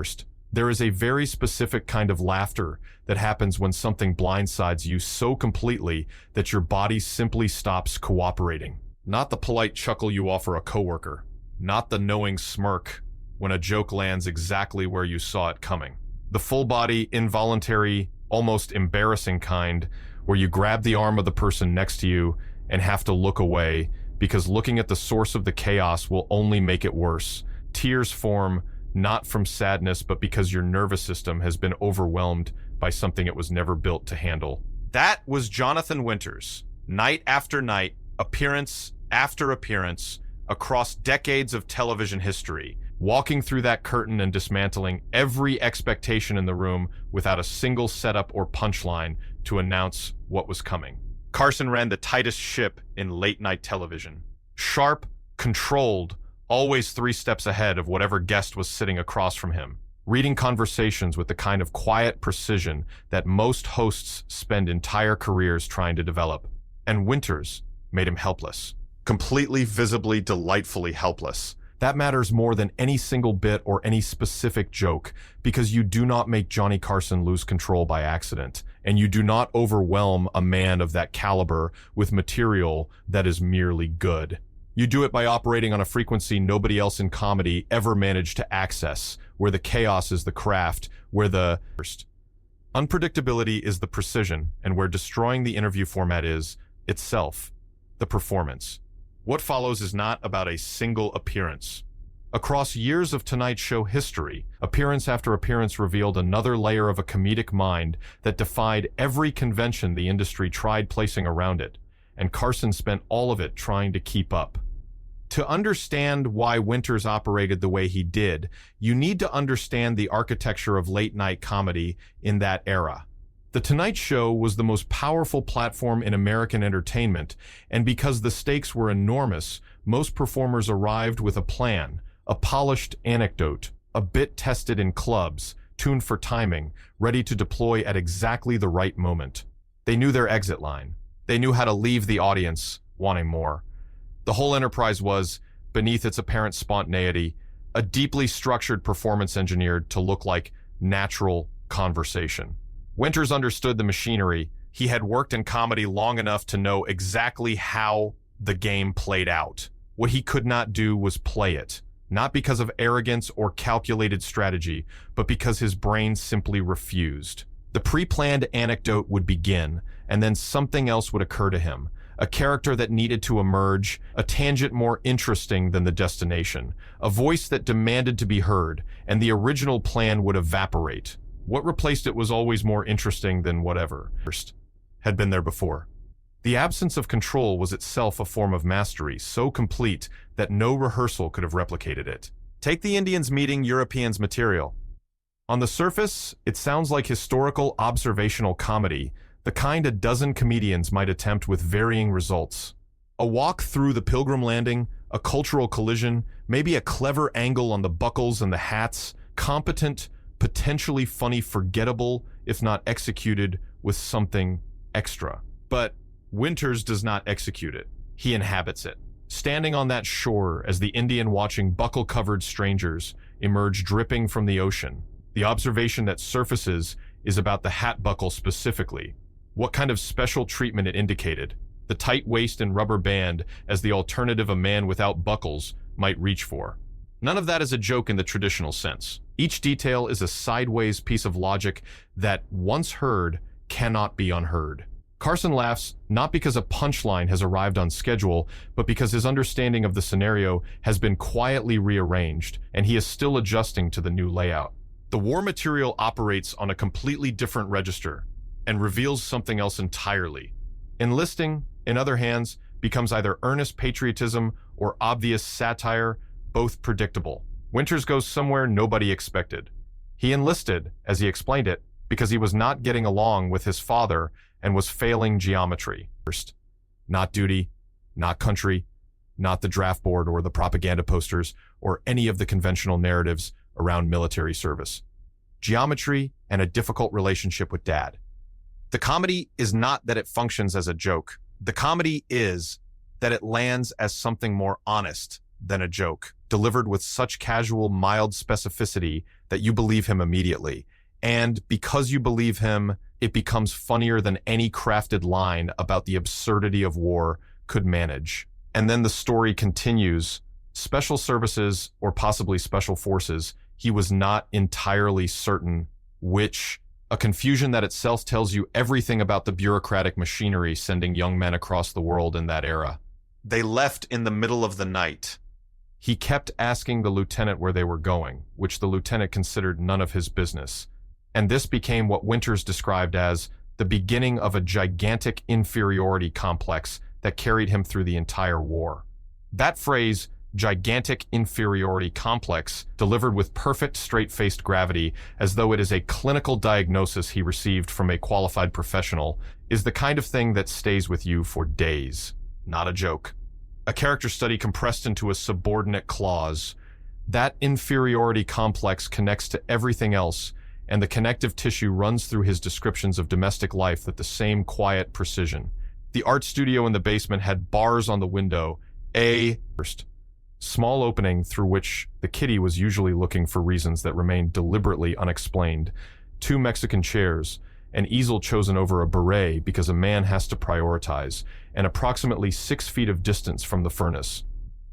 First, there is a very specific kind of laughter that happens when something blindsides you so completely that your body simply stops cooperating. Not the polite chuckle you offer a coworker, not the knowing smirk when a joke lands exactly where you saw it coming. The full-body, involuntary, almost embarrassing kind where you grab the arm of the person next to you and have to look away because looking at the source of the chaos will only make it worse. Tears form not from sadness, but because your nervous system has been overwhelmed by something it was never built to handle. That was Jonathan Winters, night after night, appearance after appearance, across decades of television history, walking through that curtain and dismantling every expectation in the room without a single setup or punchline to announce what was coming. Carson ran the tightest ship in late-night television. Sharp, controlled, always 3 steps ahead of whatever guest was sitting across from him, reading conversations with the kind of quiet precision that most hosts spend entire careers trying to develop. And Winters made him helpless. Completely, visibly, delightfully helpless. That matters more than any single bit or any specific joke, because you do not make Johnny Carson lose control by accident, and you do not overwhelm a man of that caliber with material that is merely good. You do it by operating on a frequency nobody else in comedy ever managed to access, where the chaos is the craft, where the unpredictability is the precision, and where destroying the interview format is, itself, the performance. What follows is not about a single appearance. Across years of Tonight Show history, appearance after appearance revealed another layer of a comedic mind that defied every convention the industry tried placing around it, and Carson spent all of it trying to keep up. To understand why Winters operated the way he did, you need to understand the architecture of late-night comedy in that era. The Tonight Show was the most powerful platform in American entertainment, and because the stakes were enormous, most performers arrived with a plan, a polished anecdote, a bit tested in clubs, tuned for timing, ready to deploy at exactly the right moment. They knew their exit line. They knew how to leave the audience wanting more. The whole enterprise was, beneath its apparent spontaneity, a deeply structured performance engineered to look like natural conversation. Winters understood the machinery. He had worked in comedy long enough to know exactly how the game played out. What he could not do was play it, not because of arrogance or calculated strategy, but because his brain simply refused. The pre-planned anecdote would begin, and then something else would occur to him, a character that needed to emerge, a tangent more interesting than the destination, a voice that demanded to be heard, and the original plan would evaporate. What replaced it was always more interesting than whatever first had been there before. The absence of control was itself a form of mastery so complete that no rehearsal could have replicated it. Take the Indians meeting Europeans material. On the surface, it sounds like historical observational comedy, the kind a dozen comedians might attempt with varying results. A walk through the Pilgrim Landing, a cultural collision, maybe a clever angle on the buckles and the hats, competent, potentially funny, forgettable, if not executed with something extra. But Winters does not execute it. He inhabits it. Standing on that shore as the Indian watching buckle-covered strangers emerge dripping from the ocean, the observation that surfaces is about the hat buckle specifically, what kind of special treatment it indicated, the tight waist and rubber band as the alternative a man without buckles might reach for. None of that is a joke in the traditional sense. Each detail is a sideways piece of logic that, once heard, cannot be unheard. Carson laughs not because a punchline has arrived on schedule, but because his understanding of the scenario has been quietly rearranged, and he is still adjusting to the new layout. The war material operates on a completely different register and reveals something else entirely. Enlisting, in other hands, becomes either earnest patriotism or obvious satire, both predictable. Winters goes somewhere nobody expected. He enlisted, as he explained it, because he was not getting along with his father and was failing geometry. First, not duty, not country, not the draft board or the propaganda posters or any of the conventional narratives around military service. Geometry and a difficult relationship with dad. The comedy is not that it functions as a joke. The comedy is that it lands as something more honest than a joke, delivered with such casual, mild specificity that you believe him immediately. And because you believe him, it becomes funnier than any crafted line about the absurdity of war could manage. And then the story continues. Special services, or possibly special forces, he was not entirely certain which. A confusion that itself tells you everything about the bureaucratic machinery sending young men across the world in that era. They left in the middle of the night. He kept asking the lieutenant where they were going, which the lieutenant considered none of his business. And this became what Winters described as the beginning of a gigantic inferiority complex that carried him through the entire war. That phrase, gigantic inferiority complex, delivered with perfect straight-faced gravity as though it is a clinical diagnosis he received from a qualified professional, is the kind of thing that stays with you for days. Not a joke. A character study compressed into a subordinate clause. That inferiority complex connects to everything else, and the connective tissue runs through his descriptions of domestic life with the same quiet precision. The art studio in the basement had bars on the window, a small opening through which the kitty was usually looking for reasons that remained deliberately unexplained, 2 Mexican chairs, an easel chosen over a beret because a man has to prioritize, and approximately 6 feet of distance from the furnace.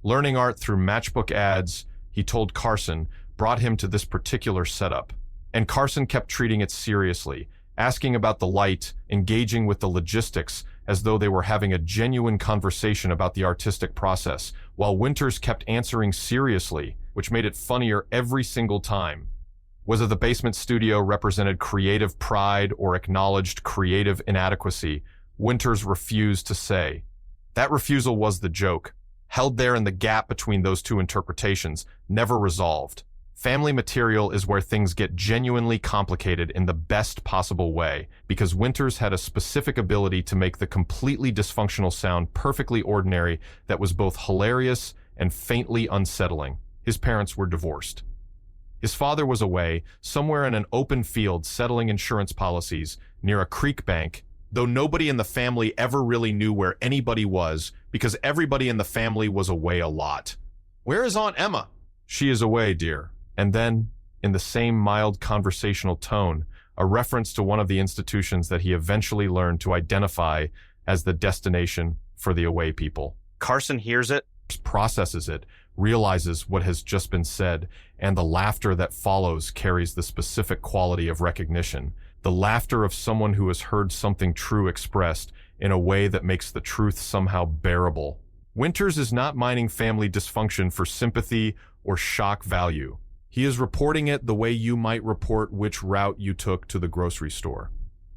Learning art through matchbook ads, he told Carson, brought him to this particular setup. And Carson kept treating it seriously, asking about the light, engaging with the logistics, as though they were having a genuine conversation about the artistic process, while Winters kept answering seriously, which made it funnier every single time. Whether the basement studio represented creative pride or acknowledged creative inadequacy, Winters refused to say. That refusal was the joke, held there in the gap between those two interpretations, never resolved. Family material is where things get genuinely complicated in the best possible way, because Winters had a specific ability to make the completely dysfunctional sound perfectly ordinary that was both hilarious and faintly unsettling. His parents were divorced. His father was away, somewhere in an open field settling insurance policies, near a creek bank, though nobody in the family ever really knew where anybody was, because everybody in the family was away a lot. "Where is Aunt Emma?" "She is away, dear." And then, in the same mild conversational tone, a reference to one of the institutions that he eventually learned to identify as the destination for the away people. Carson hears it, processes it, realizes what has just been said, and the laughter that follows carries the specific quality of recognition, the laughter of someone who has heard something true expressed in a way that makes the truth somehow bearable. Winters is not mining family dysfunction for sympathy or shock value. He is reporting it the way you might report which route you took to the grocery store.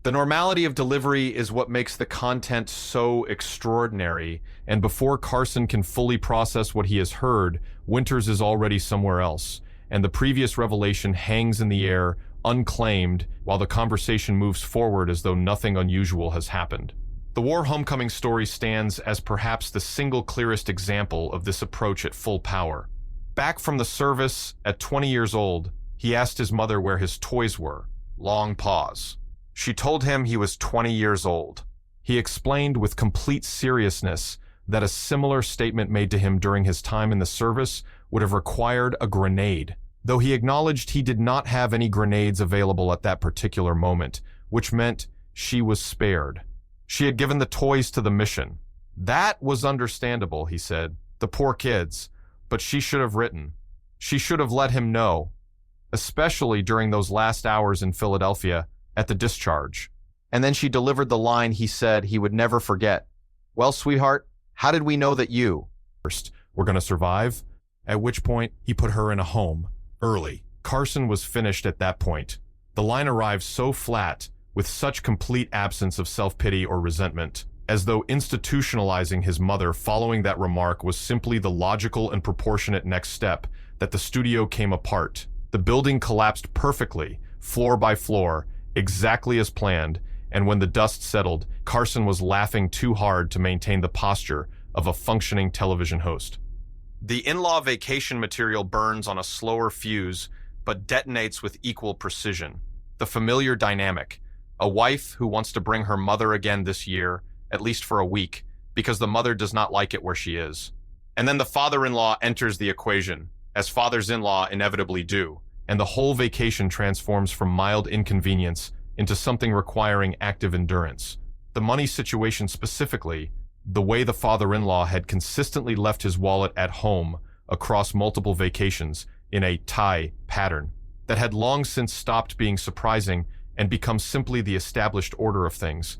The normality of delivery is what makes the content so extraordinary, and before Carson can fully process what he has heard, Winters is already somewhere else, and the previous revelation hangs in the air, unclaimed, while the conversation moves forward as though nothing unusual has happened. The War Homecoming story stands as perhaps the single clearest example of this approach at full power. Back from the service, at 20 years old, he asked his mother where his toys were. Long pause. She told him he was 20 years old. He explained with complete seriousness that a similar statement made to him during his time in the service would have required a grenade, though he acknowledged he did not have any grenades available at that particular moment, which meant she was spared. She had given the toys to the mission. That was understandable, he said. The poor kids. But she should have written. She should have let him know, especially during those last hours in Philadelphia at the discharge. And then she delivered the line he said he would never forget. "Well, sweetheart, how did we know that you first were going to survive?" At which point, he put her in a home, early. Carson was finished at that point. The line arrived so flat, with such complete absence of self-pity or resentment, as though institutionalizing his mother following that remark was simply the logical and proportionate next step, that the studio came apart. The building collapsed perfectly, floor by floor, exactly as planned, and when the dust settled, Carson was laughing too hard to maintain the posture of a functioning television host. The in-law vacation material burns on a slower fuse, but detonates with equal precision. The familiar dynamic. A wife who wants to bring her mother again this year, at least for a week, because the mother does not like it where she is. And then the father-in-law enters the equation, as fathers-in-law inevitably do, and the whole vacation transforms from mild inconvenience into something requiring active endurance. The money situation specifically, the way the father-in-law had consistently left his wallet at home across multiple vacations in a tie pattern that had long since stopped being surprising and become simply the established order of things.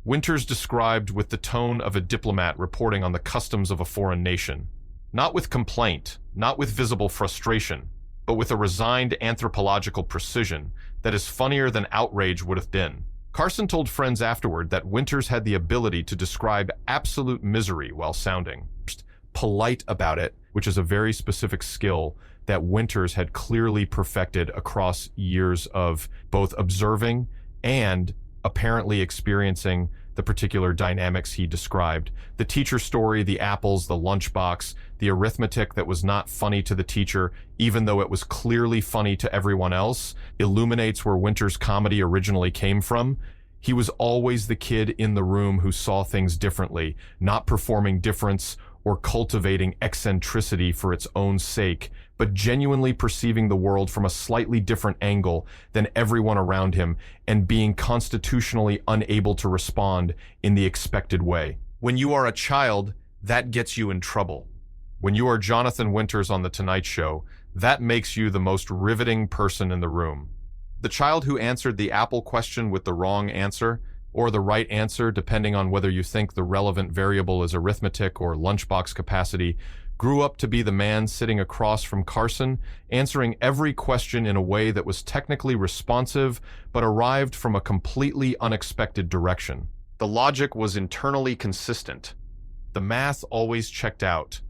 Winters described with the tone of a diplomat reporting on the customs of a foreign nation. Not with complaint, not with visible frustration, but with a resigned anthropological precision that is funnier than outrage would have been. Carson told friends afterward that Winters had the ability to describe absolute misery while sounding polite about it, which is a very specific skill that Winters had clearly perfected across years of both observing and apparently experiencing the particular dynamics he described. The teacher story, the apples, the lunchbox, the arithmetic that was not funny to the teacher, even though it was clearly funny to everyone else, illuminates where Winters' comedy originally came from. He was always the kid in the room who saw things differently, not performing difference or cultivating eccentricity for its own sake, but genuinely perceiving the world from a slightly different angle than everyone around him and being constitutionally unable to respond in the expected way. When you are a child, that gets you in trouble. When you are Jonathan Winters on The Tonight Show, that makes you the most riveting person in the room. The child who answered the apple question with the wrong answer, or the right answer depending on whether you think the relevant variable is arithmetic or lunchbox capacity, grew up to be the man sitting across from Carson, answering every question in a way that was technically responsive, but arrived from a completely unexpected direction. The logic was internally consistent. The math always checked out.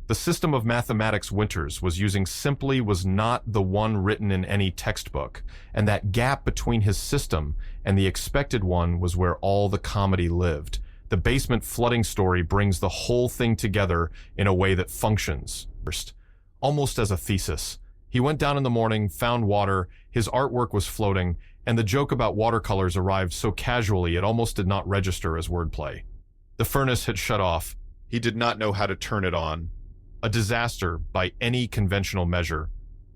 The system of mathematics Winters was using simply was not the one written in any textbook, and that gap between his system and the expected one was where all the comedy lived. The basement flooding story brings the whole thing together in a way that functions. First, almost as a thesis. He went down in the morning, found water, his artwork was floating, and the joke about watercolors arrived so casually it almost did not register as wordplay. The furnace had shut off. He did not know how to turn it on. A disaster by any conventional measure,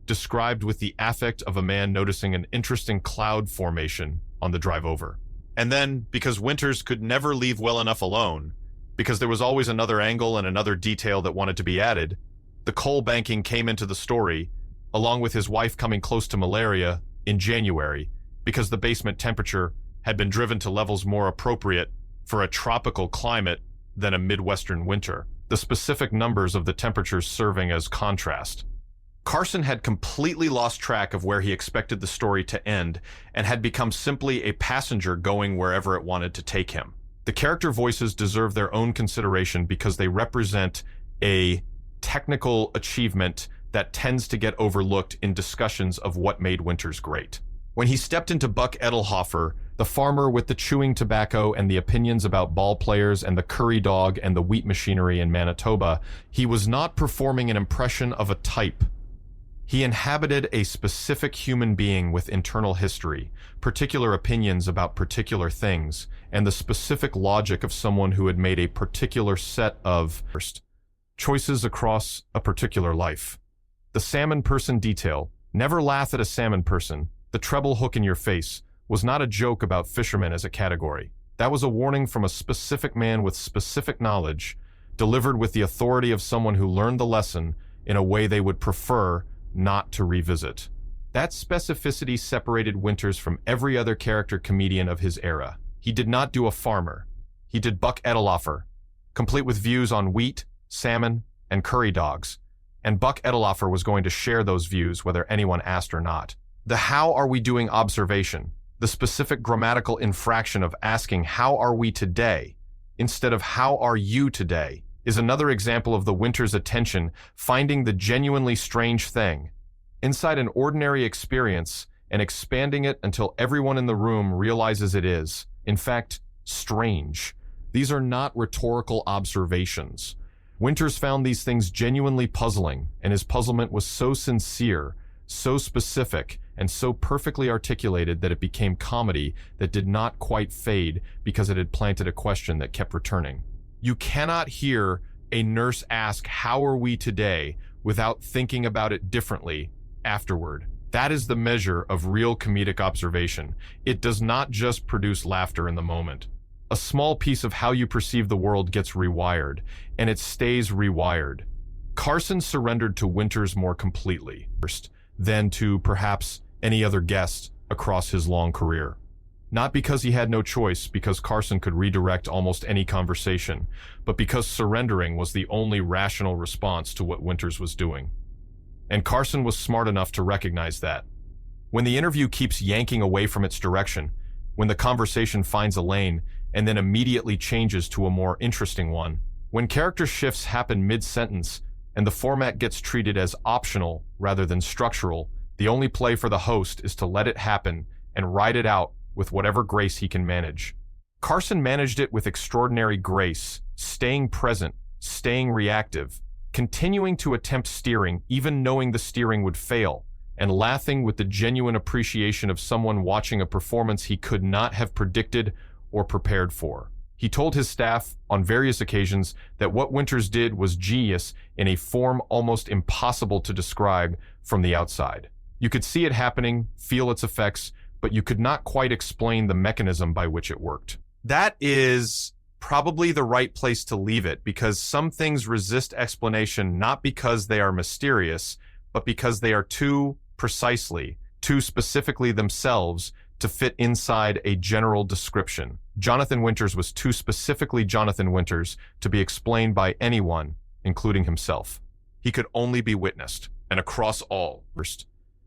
described with the affect of a man noticing an interesting cloud formation on the drive over. And then, because Winters could never leave well enough alone, because there was always another angle and another detail that wanted to be added, the coal banking came into the story, along with his wife coming close to malaria in January, because the basement temperature had been driven to levels more appropriate for a tropical climate than a Midwestern winter. The specific numbers of the temperatures serving as contrast. Carson had completely lost track of where he expected the story to end and had become simply a passenger going wherever it wanted to take him. The character voices deserve their own consideration because they represent a technical achievement that tends to get overlooked in discussions of what made Winters great. When he stepped into Buck Edelhofer, the farmer with the chewing tobacco and the opinions about ball players and the curry dog and the wheat machinery in Manitoba, he was not performing an impression of a type. He inhabited a specific human being with internal history, particular opinions about particular things, and the specific logic of someone who had made a particular set of choices across a particular life. The salmon person detail, never laugh at a salmon person, the treble hook in your face, was not a joke about fishermen as a category. That was a warning from a specific man with specific knowledge, delivered with the authority of someone who learned the lesson in a way they would prefer not to revisit. That specificity separated Winters from every other character comedian of his era. He did not do a farmer. He did Buck Edelhofer, complete with views on wheat, salmon, and curry dogs. And Buck Edelhofer was going to share those views whether anyone asked or not. The how are we doing observation, the specific grammatical infraction of asking how are we today instead of how are you today, is another example of the Winters' attention finding the genuinely strange thing inside an ordinary experience and expanding it until everyone in the room realizes it is, in fact, strange. These are not rhetorical observations. Winters found these things genuinely puzzling, and his puzzlement was so sincere, so specific, and so perfectly articulated that it became comedy that did not quite fade because it had planted a question that kept returning. You cannot hear a nurse ask, "How are we today?" without thinking about it differently afterward. That is the measure of real comedic observation. It does not just produce laughter in the moment. A small piece of how you perceive the world gets rewired, and it stays rewired. Carson surrendered to Winters more completely, first, than to perhaps any other guest across his long career. Not because he had no choice, because Carson could redirect almost any conversation, but because surrendering was the only rational response to what Winters was doing. And Carson was smart enough to recognize that. When the interview keeps yanking away from its direction, when the conversation finds a lane and then immediately changes to a more interesting one, when character shifts happen mid-sentence and the format gets treated as optional rather than structural, the only play for the host is to let it happen and ride it out with whatever grace he can manage. Carson managed it with extraordinary grace, staying present, staying reactive, continuing to attempt steering even knowing the steering would fail, and laughing with the genuine appreciation of someone watching a performance he could not have predicted or prepared for. He told his staff on various occasions that what Winters did was genius in a form almost impossible to describe from the outside. You could see it happening, feel its effects, but you could not quite explain the mechanism by which it worked. That is probably the right place to leave it, because some things resist explanation not because they are mysterious, but because they are too precisely, too specifically themselves to fit inside a general description. Jonathan Winters was too specifically Jonathan Winters to be explained by anyone, including himself. He could only be witnessed, and across all. First,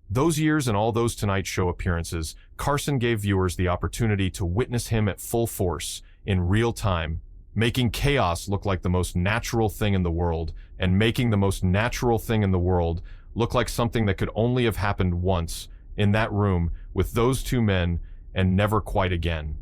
those years and all those Tonight Show appearances, Carson gave viewers the opportunity to witness him at full force, in real time, making chaos look like the most natural thing in the world, and making the most natural thing in the world look like something that could only have happened once, in that room, with those two men, and never quite again.